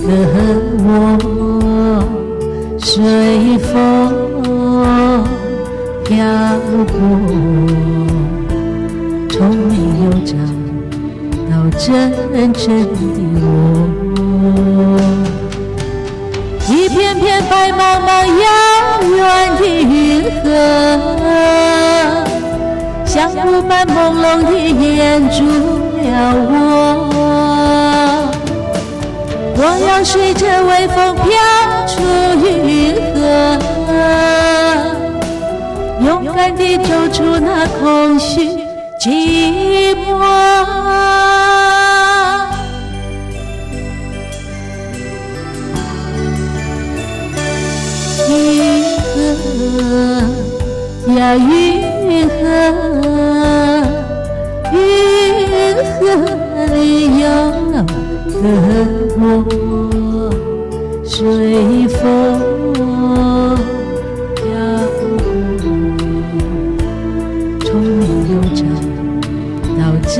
我随风漂泊，从没有找到真正的我。一片片白茫茫遥远的云河，像雾般朦胧地掩住了我。我要随着微风飘出云河，勇敢地走出那空虚寂寞。云河呀云河，云河里有个我随风飘过，从没有找到真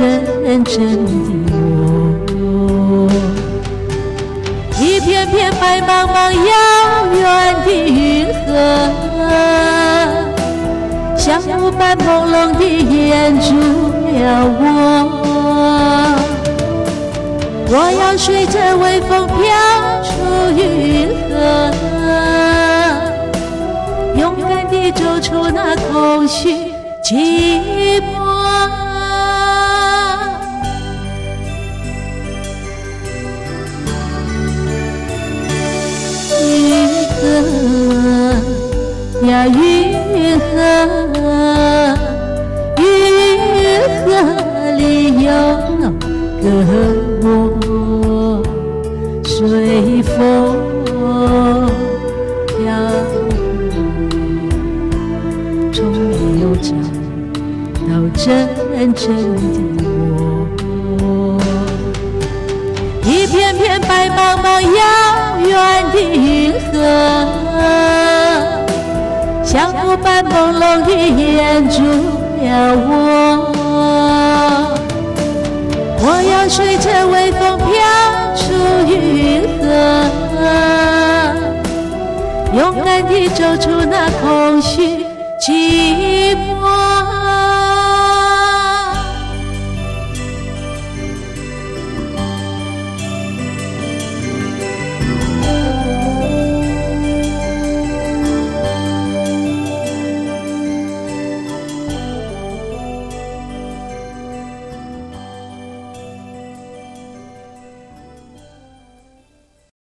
正的我。一片片白茫茫遥远的云河，像雾般朦胧地掩住了我。我要随着微风飘出云河，勇敢地走出那空虚寂寞。云河呀云河，云河里有个我随风飘过，从没有找到真正的我。一片片白茫茫遥远的云河，像雾般朦胧地掩住了我。我要随着微风飘出云河，勇敢地走出那空虚寂寞。